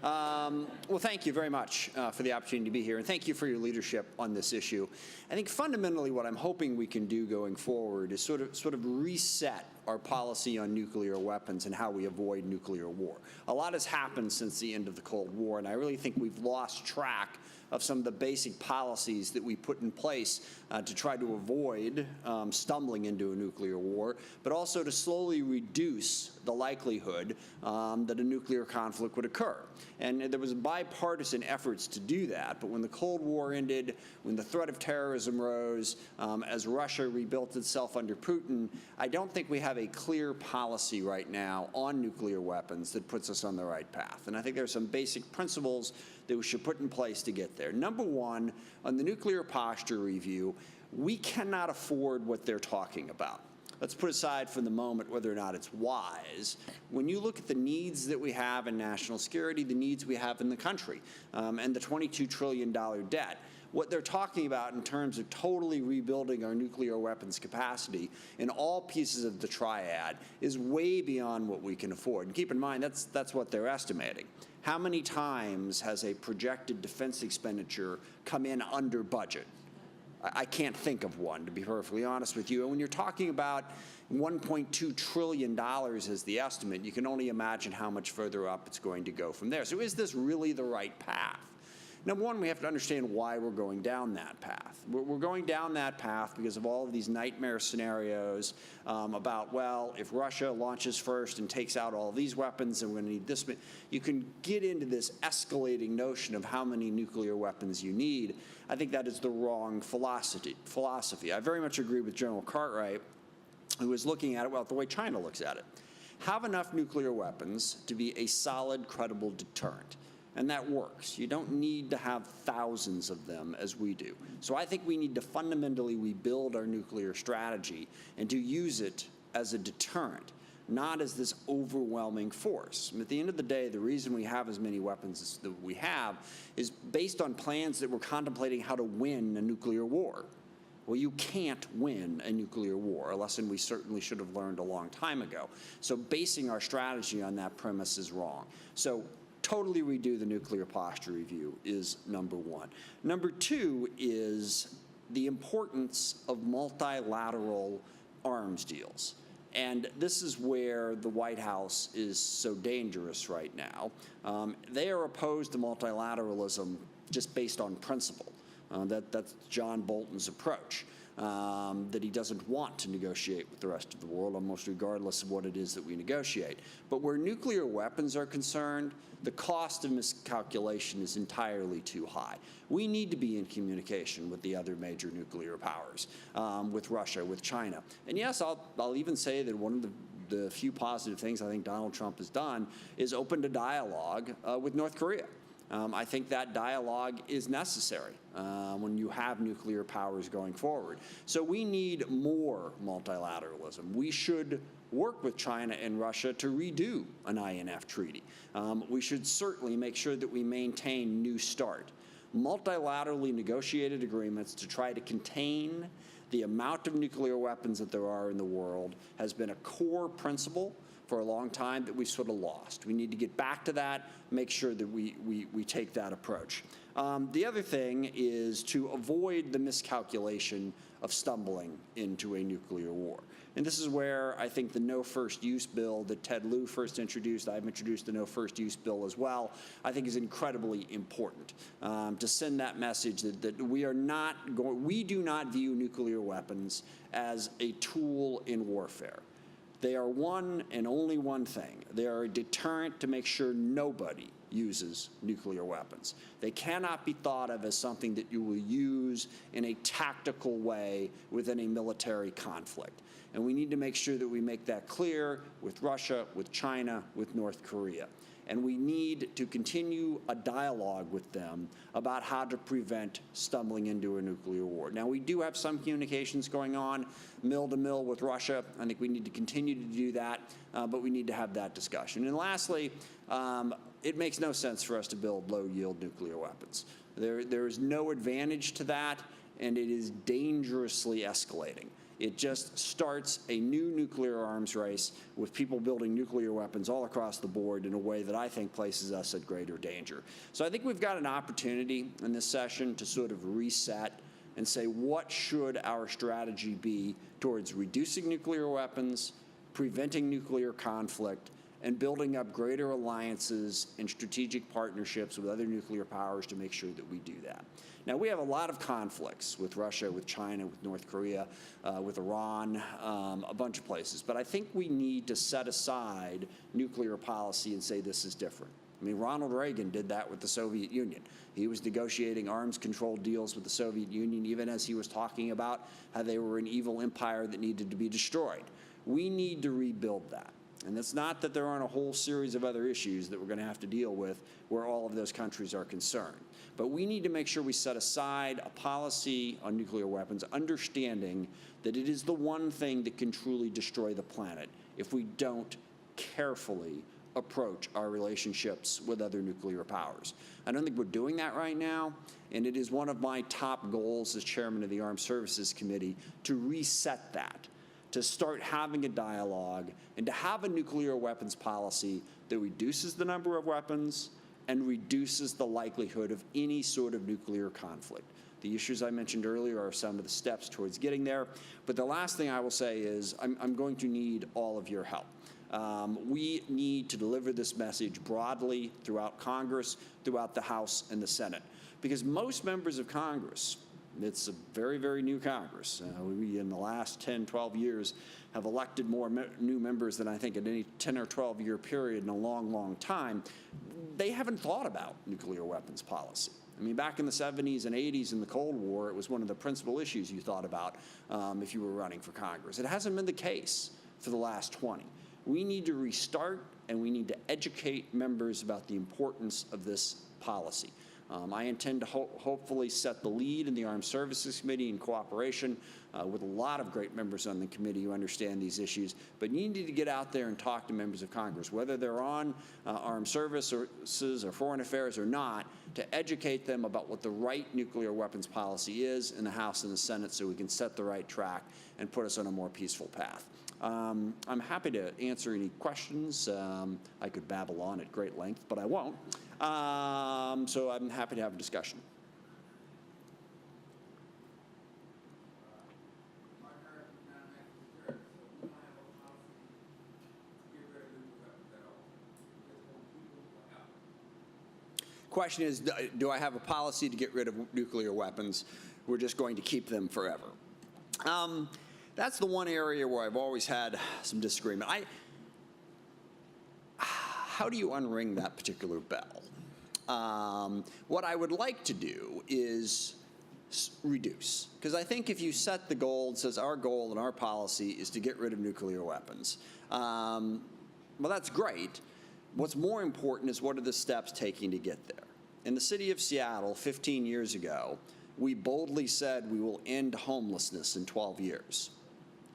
Well, thank you very much for the opportunity to be here, and thank you for your leadership on this issue. I think fundamentally what I'm hoping we can do going forward is sort of reset our policy on nuclear weapons and how we avoid nuclear war. A lot has happened since the end of the Cold War, and I really think we've lost track of some of the basic policies that we put in place to try to avoid stumbling into a nuclear war, but also to slowly reduce the likelihood that a nuclear conflict would occur. And there was bipartisan efforts to do that, but when the Cold War ended, when the threat of terrorism rose, as Russia rebuilt itself under Putin, I don't think we have a clear policy right now on nuclear weapons that puts us on the right path. And I think there are some basic principles that we should put in place to get there. Number one, on the nuclear posture review, we cannot afford what they're talking about. Let's put aside for the moment whether or not it's wise. When you look at the needs that we have in national security, the needs we have in the country, and the $22 trillion debt, what they're talking about in terms of totally rebuilding our nuclear weapons capacity in all pieces of the triad is way beyond what we can afford. And keep in mind, that's what they're estimating. How many times has a projected defense expenditure come in under budget? I can't think of one, to be perfectly honest with you. And when you're talking about $1.2 trillion as the estimate, you can only imagine how much further up it's going to go from there. So is this really the right path? Number one, we have to understand why we're going down that path. We're going down that path because of all of these nightmare scenarios about, well, if Russia launches first and takes out all of these weapons, and we're going to need this. You can get into this escalating notion of how many nuclear weapons you need. I think that is the wrong philosophy. I very much agree with General Cartwright, who was looking at it, well, the way China looks at it. Have enough nuclear weapons to be a solid, credible deterrent. And that works. You don't need to have thousands of them as we do. So I think we need to fundamentally rebuild our nuclear strategy and to use it as a deterrent, not as this overwhelming force. And at the end of the day, the reason we have as many weapons as that we have is based on plans that were contemplating how to win a nuclear war. Well, you can't win a nuclear war, a lesson we certainly should have learned a long time ago. So basing our strategy on that premise is wrong. So totally redo the nuclear posture review is number one. Number two is the importance of multilateral arms deals. And this is where the White House is so dangerous right now. They are opposed to multilateralism just based on principle. That's John Bolton's approach, that he doesn't want to negotiate with the rest of the world, almost regardless of what it is that we negotiate. But where nuclear weapons are concerned, the cost of miscalculation is entirely too high. We need to be in communication with the other major nuclear powers, with Russia, with China. And yes, I'll even say that one of the few positive things I think Donald Trump has done is opened a dialogue with North Korea. I think that dialogue is necessary when you have nuclear powers going forward. So we need more multilateralism. We should work with China and Russia to redo an INF treaty. We should certainly make sure that we maintain New START, multilaterally negotiated agreements to try to contain the amount of nuclear weapons that there are in the world has been a core principle for a long time that we've sort of lost. We need to get back to that, make sure that we take that approach. The other thing is to avoid the miscalculation of stumbling into a nuclear war. And this is where I think the No First Use bill that Ted Lieu first introduced, I've introduced the No First Use bill as well, I think is incredibly important to send that message that we do not view nuclear weapons as a tool in warfare. They are one and only one thing. They are a deterrent to make sure nobody uses nuclear weapons. They cannot be thought of as something that you will use in a tactical way within a military conflict. And we need to make sure that we make that clear with Russia, with China, with North Korea. And we need to continue a dialogue with them about how to prevent stumbling into a nuclear war. Now, we do have some communications going on, mill to mill with Russia. I think we need to continue to do that, but we need to have that discussion. And lastly, it makes no sense for us to build low-yield nuclear weapons. There is no advantage to that, and it is dangerously escalating. It just starts a new nuclear arms race with people building nuclear weapons all across the board in a way that I think places us at greater danger. So I think we've got an opportunity in this session to sort of reset and say, what should our strategy be towards reducing nuclear weapons, preventing nuclear conflict, and building up greater alliances and strategic partnerships with other nuclear powers to make sure that we do that. Now, we have a lot of conflicts with Russia, with China, with North Korea, with Iran, a bunch of places. But I think we need to set aside nuclear policy and say this is different. I mean, Ronald Reagan did that with the Soviet Union. He was negotiating arms control deals with the Soviet Union, even as he was talking about how they were an evil empire that needed to be destroyed. We need to rebuild that. And it's not that there aren't a whole series of other issues that we're going to have to deal with where all of those countries are concerned. But we need to make sure we set aside a policy on nuclear weapons, understanding that it is the one thing that can truly destroy the planet if we don't carefully approach our relationships with other nuclear powers. I don't think we're doing that right now, and it is one of my top goals as chairman of the Armed Services Committee to reset that, to start having a dialogue and to have a nuclear weapons policy that reduces the number of weapons and reduces the likelihood of any sort of nuclear conflict. The issues I mentioned earlier are some of the steps towards getting there. But the last thing I will say is I'm going to need all of your help. We need to deliver this message broadly throughout Congress, throughout the House and the Senate, because most members of Congress, it's a very, very new Congress. We, in the last 10, 12 years, have elected more new members than I think in any 10 or 12-year period in a long, long time. They haven't thought about nuclear weapons policy. I mean, back in the 70s and 80s in the Cold War, it was one of the principal issues you thought about if you were running for Congress. It hasn't been the case for the last 20. We need to restart, and we need to educate members about the importance of this policy. I intend to hopefully set the lead in the Armed Services Committee in cooperation with a lot of great members on the committee who understand these issues. But you need to get out there and talk to members of Congress, whether they're on armed services or foreign affairs or not, to educate them about what the right nuclear weapons policy is in the House and the Senate so we can set the right track and put us on a more peaceful path. I'm happy to answer any questions. I could babble on at great length, but I won't. So I'm happy to have a discussion. Question is, do I have a policy to get rid of nuclear weapons? We're just going to keep them forever. That's the one area where I've always had some disagreement. How do you unring that particular bell? What I would like to do is reduce, because I think if you set the goal, it says our goal and our policy is to get rid of nuclear weapons. Well, that's great. What's more important is what are the steps taking to get there. In the city of Seattle 15 years ago, we boldly said we will end homelessness in 12 years.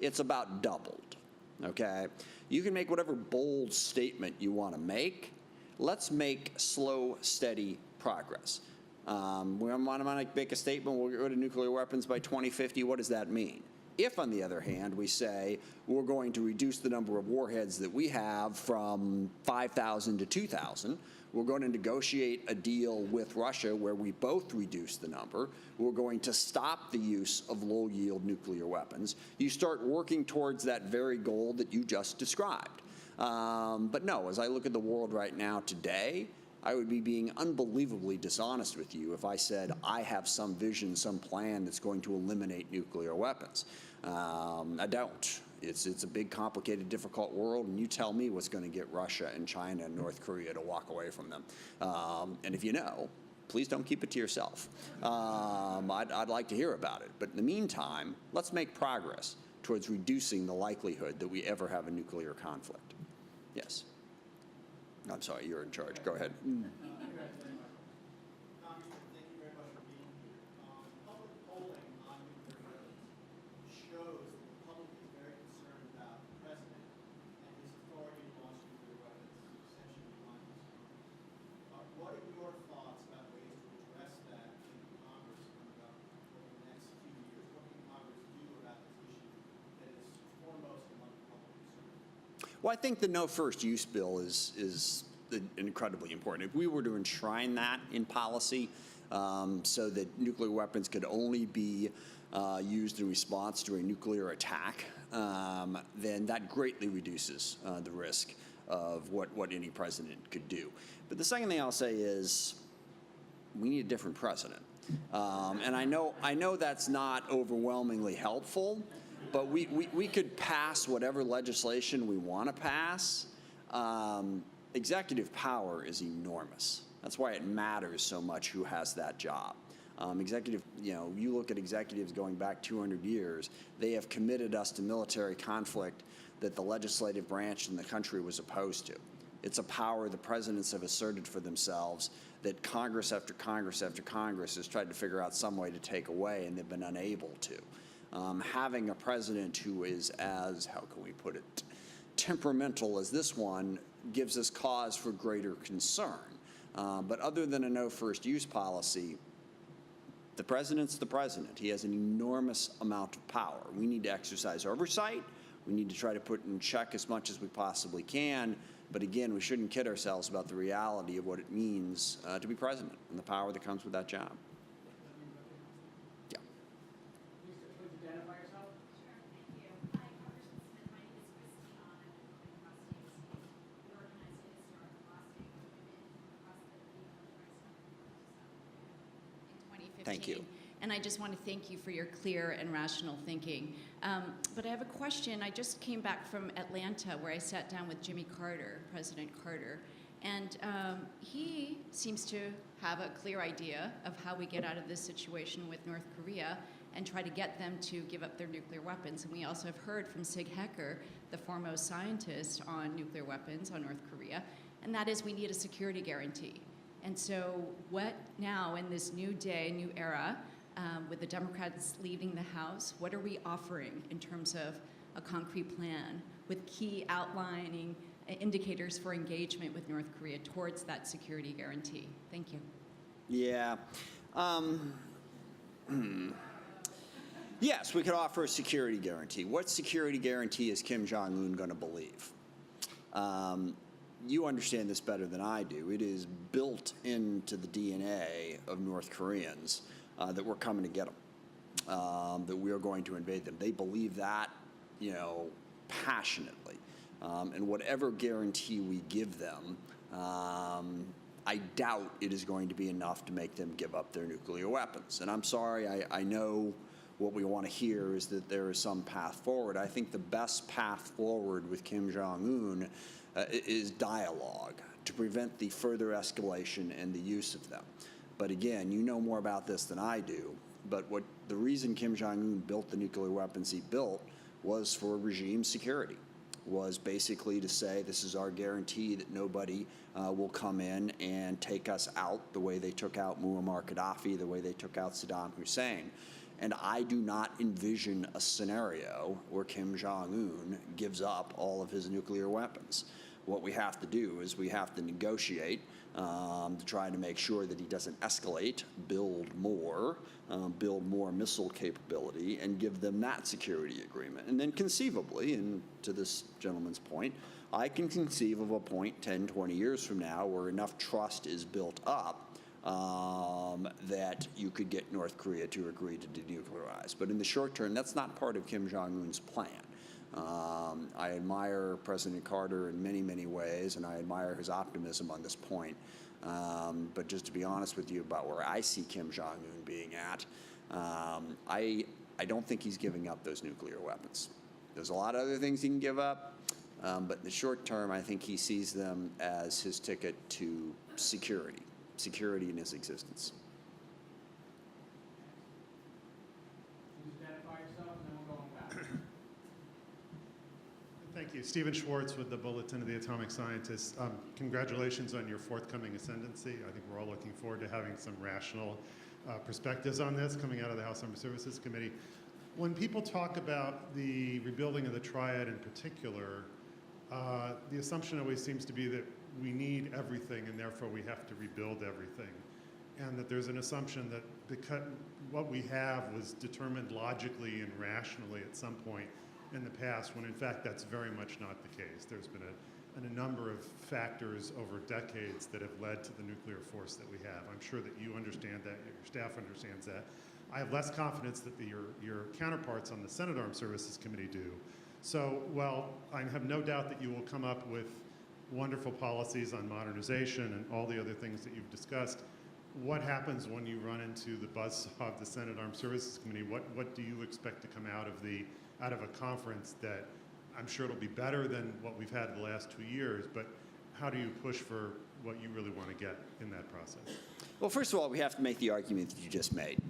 It's about doubled, okay? You can make whatever bold statement you want to make. Let's make slow, steady progress. We want to make a statement, we'll get rid of nuclear weapons by 2050. What does that mean? If, on the other hand, we say we're going to reduce the number of warheads that we have from 5,000 to 2,000, we're going to negotiate a deal with Russia where we both reduce the number, we're going to stop the use of low-yield nuclear weapons, you start working towards that very goal that you just described. But no, as I look at the world right now today, I would be being unbelievably dishonest with you if I said I have some vision, some plan that's going to eliminate nuclear weapons. I don't. It's a big, complicated, difficult world, and you tell me what's going to get Russia and China and North Korea to walk away from them. And if you know, please don't keep it to yourself. I'd like to hear about it. But in the meantime, let's make progress towards reducing the likelihood that we ever have a nuclear conflict. Yes. I'm sorry, you're in charge. Go ahead. Congressman, thank you very much for being here. Public polling on nuclear weapons shows that the public is very concerned about the president and his authority to launch nuclear weapons, essentially beyond his own. What are your thoughts about ways to address that in Congress coming up over the next few years? What can Congress do about this issue Well, I think the no first use bill is incredibly important. If we were to enshrine that in policy so that nuclear weapons could only be used in response to a nuclear attack, then that greatly reduces the risk of what any president could do. But the second thing I'll say is we need a different president. And I know that's not overwhelmingly helpful, but we could pass whatever legislation we want to pass. Executive power is enormous. That's why it matters so much who has that job. You look at executives going back 200 years, they have committed us to military conflict that the legislative branch in the country was opposed to. It's a power the presidents have asserted for themselves that Congress after Congress after Congress has tried to figure out some way to take away, and they've been unable to. Having a president who is as, how can we put it, temperamental as this one gives us cause for greater concern. But other than a no first use policy, the president's the president. He has an enormous amount of power. We need to exercise oversight. We need to try to put in check as much as we possibly can. But again, we shouldn't kid ourselves about the reality of what it means to be president and the power that comes with that job. Yeah. Please identify yourself. Sure, thank you. Hi, Congressman Smith. My name is Christine Ahn. I'm from across state. We organized a historic plastic for women across the in 2015. Thank you. And I just want to thank you for your clear and rational thinking. But I have a question. I just came back from Atlanta where I sat down with Jimmy Carter, President Carter, and he seems to have a clear idea of how we get out of this situation with North Korea and try to get them to give up their nuclear weapons. And we also have heard from Sig Hecker, the foremost scientist on nuclear weapons on North Korea, and that is we need a security guarantee. And so what now in this new day, new era, with the Democrats leading the House, what are we offering in terms of a concrete plan with key outlining indicators for engagement with North Korea towards that security guarantee? Thank you. Yeah. Yes, we could offer a security guarantee. What security guarantee is Kim Jong-un going to believe? You understand this better than I do. It is built into the DNA of North Koreans that we're coming to get them, that we are going to invade them. They believe that, passionately. And whatever guarantee we give them, I doubt it is going to be enough to make them give up their nuclear weapons. And I'm sorry, I know what we want to hear is that there is some path forward. I think the best path forward with Kim Jong-un is dialogue to prevent the further escalation and the use of them. But again, you know more about this than I do, but the reason Kim Jong-un built the nuclear weapons he built was for regime security, was basically to say this is our guarantee that nobody will come in and take us out the way they took out Muammar Gaddafi, the way they took out Saddam Hussein. And I do not envision a scenario where Kim Jong-un gives up all of his nuclear weapons. What we have to do is we have to negotiate to try to make sure that he doesn't escalate, build more missile capability, and give them that security agreement. And then conceivably, and to this gentleman's point, I can conceive of a point 10, 20 years from now where enough trust is built up that you could get North Korea to agree to denuclearize. But in the short term, that's not part of Kim Jong-un's plan. I admire President Carter in many, many ways, and I admire his optimism on this point. But just to be honest with you about where I see Kim Jong-un being at, I don't think he's giving up those nuclear weapons. There's a lot of other things he can give up, but in the short term, I think he sees them as his ticket to security in his existence. Please identify yourself, and then we'll go back. Thank you. Stephen Schwartz with the Bulletin of the Atomic Scientists. Congratulations on your forthcoming ascendancy. I think we're all looking forward to having some rational perspectives on this coming out of the House Armed Services Committee. When people talk about the rebuilding of the triad in particular, the assumption always seems to be that we need everything and therefore we have to rebuild everything. And that there's an assumption that because what we have was determined logically and rationally at some point, in the past, when in fact that's very much not the case. There's been a number of factors over decades that have led to the nuclear force that we have. I'm sure that you understand that, your staff understands that. I have less confidence that your counterparts on the Senate Armed Services Committee do. So, while I have no doubt that you will come up with wonderful policies on modernization and all the other things that you've discussed, what happens when you run into the buzzsaw of the Senate Armed Services Committee? What do you expect to come out of a conference that I'm sure it'll be better than what we've had the last 2 years, but how do you push for what you really want to get in that process? Well, first of all, we have to make the argument that you just made.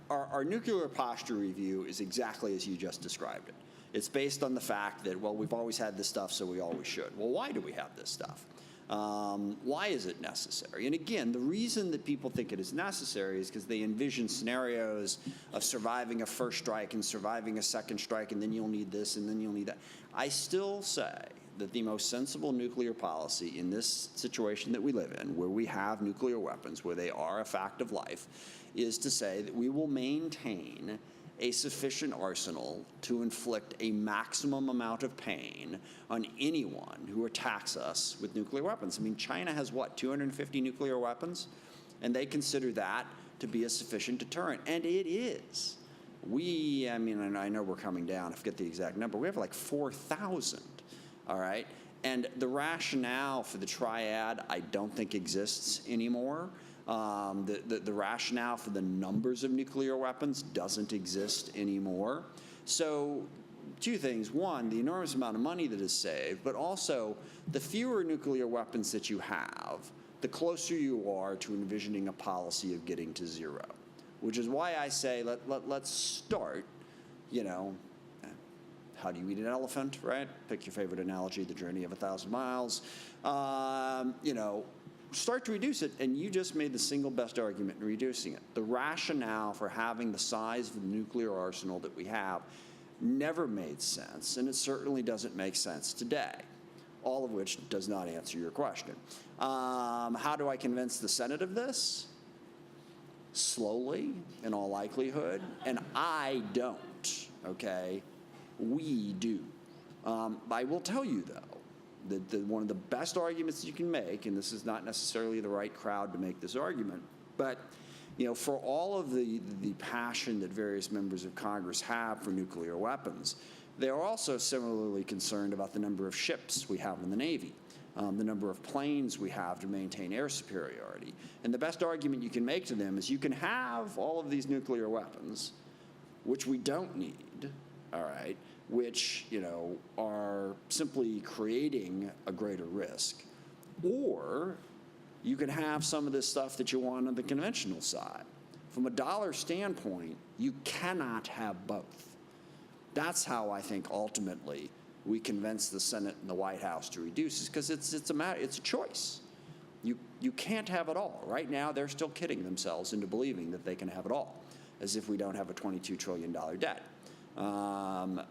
Our nuclear posture review is exactly as you just described it. It's based on the fact that, well, we've always had this stuff, so we always should. Well, why do we have this stuff? Why is it necessary? And again, the reason that people think it is necessary is because they envision scenarios of surviving a first strike and surviving a second strike, and then you'll need this, and then you'll need that. I still say that the most sensible nuclear policy in this situation that we live in, where we have nuclear weapons, where they are a fact of life, is to say that we will maintain a sufficient arsenal to inflict a maximum amount of pain on anyone who attacks us with nuclear weapons. I mean, China has, what, 250 nuclear weapons? And they consider that to be a sufficient deterrent, and it is. I mean, and I know we're coming down, I forget the exact number, we have like 4,000, all right? And the rationale for the triad, I don't think exists anymore. The rationale for the numbers of nuclear weapons doesn't exist anymore. So, two things. One, the enormous amount of money that is saved, but also the fewer nuclear weapons that you have, the closer you are to envisioning a policy of getting to zero, which is why I say let's start, how do you eat an elephant, right? Pick your favorite analogy, the journey of 1,000 miles. Start to reduce it, and you just made the single best argument in reducing it. The rationale for having the size of the nuclear arsenal that we have never made sense, and it certainly doesn't make sense today, all of which does not answer your question. How do I convince the Senate of this? Slowly, in all likelihood, and I don't, okay? We do. I will tell you, though, one of the best arguments you can make, and this is not necessarily the right crowd to make this argument, but for all of the passion that various members of Congress have for nuclear weapons, they are also similarly concerned about the number of ships we have in the Navy, the number of planes we have to maintain air superiority. And the best argument you can make to them is you can have all of these nuclear weapons, which we don't need, all right, which, are simply creating a greater risk. Or you can have some of this stuff that you want on the conventional side. From a dollar standpoint, you cannot have both. That's how I think ultimately we convince the Senate and the White House to reduce this, because it's a choice. You can't have it all. Right now, they're still kidding themselves into believing that they can have it all, as if we don't have a $22 trillion debt.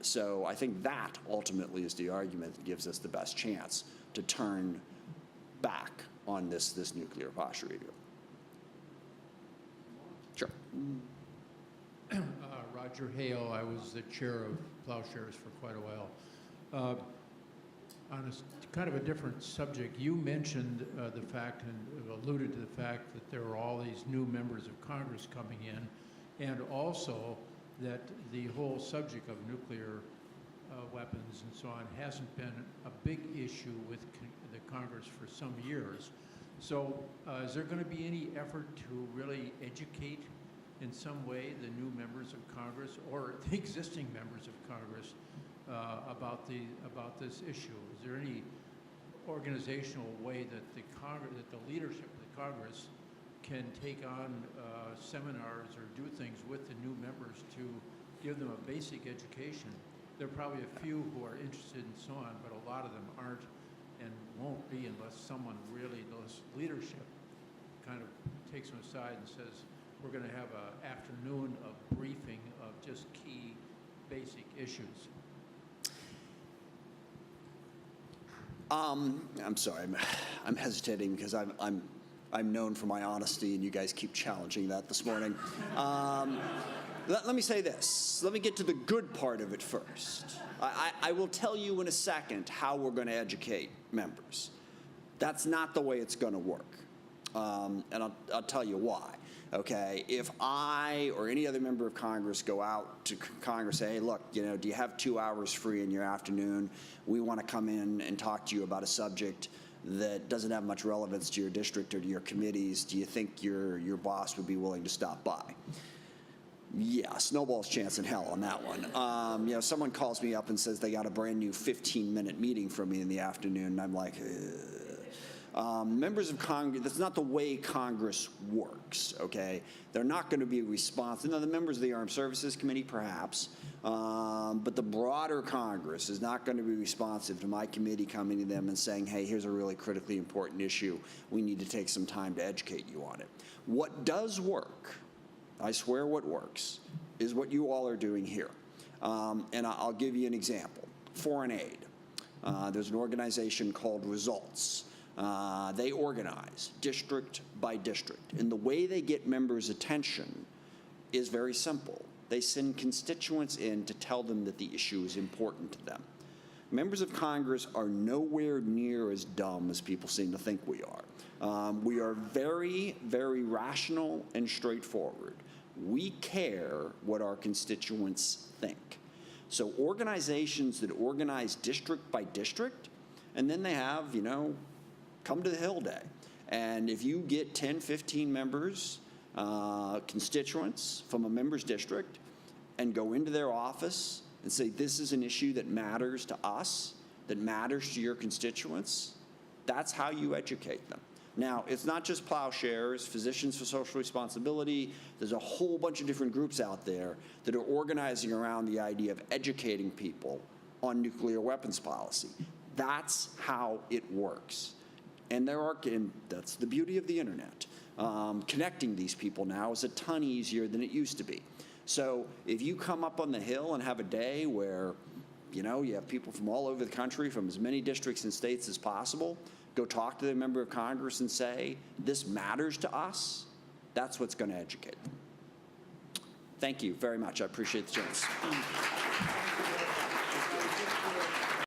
So I think that ultimately is the argument that gives us the best chance to turn back on this nuclear posture review. Sure. Roger Hale, I was the chair of Ploughshares for quite a while. On kind of a different subject, you mentioned the fact and alluded to the fact that there are all these new members of Congress coming in, and also that the whole subject of nuclear weapons and so on hasn't been a big issue with the Congress for some years. So is there going to be any effort to really educate in some way the new members of Congress or the existing members of Congress about this issue? Is there any organizational way that the leadership of the Congress can take on seminars or do things with the new members to give them a basic education? There are probably a few who are interested and so on, but a lot of them aren't and won't be unless someone really, those leadership, kind of takes them aside and says, we're going to have an afternoon of briefing of just key basic issues. I'm sorry, I'm hesitating because I'm known for my honesty, and you guys keep challenging that this morning. let me say this. Let me get to the good part of it first. I will tell you in a second how we're going to educate members. That's not the way it's going to work. And I'll tell you why. Okay, if I or any other member of Congress go out to Congress and say, hey, look, do you have 2 hours free in your afternoon? We want to come in and talk to you about a subject that doesn't have much relevance to your district or to your committees. Do you think your boss would be willing to stop by? Yeah, snowball's chance in hell on that one. Someone calls me up and says they got a brand new 15-minute meeting from me in the afternoon, and I'm like, members of Congress, that's not the way Congress works, okay? They're not going to be responsive. Now, the members of the Armed Services Committee, perhaps, but the broader Congress is not going to be responsive to my committee coming to them and saying, hey, here's a really critically important issue. We need to take some time to educate you on it. What does work, I swear what works, is what you all are doing here. And I'll give you an example. Foreign aid. There's an organization called Results. They organize district by district. And the way they get members' attention is very simple. They send constituents in to tell them that the issue is important to them. Members of Congress are nowhere near as dumb as people seem to think we are. We are very, very rational and straightforward. We care what our constituents think. So organizations that organize district by district, and then they have, come to the Hill Day. And if you get 10, 15 members, constituents from a member's district, and go into their office and say, this is an issue that matters to us, that matters to your constituents, that's how you educate them. Now, it's not just Ploughshares, Physicians for Social Responsibility. There's a whole bunch of different groups out there that are organizing around the idea of educating people on nuclear weapons policy. That's how it works. And that's the beauty of the internet. Connecting these people now is a ton easier than it used to be. So if you come up on the Hill and have a day where, you have people from all over the country, from as many districts and states as possible, go talk to the member of Congress and say, this matters to us, that's what's going to educate them. Thank you very much. I appreciate the chance.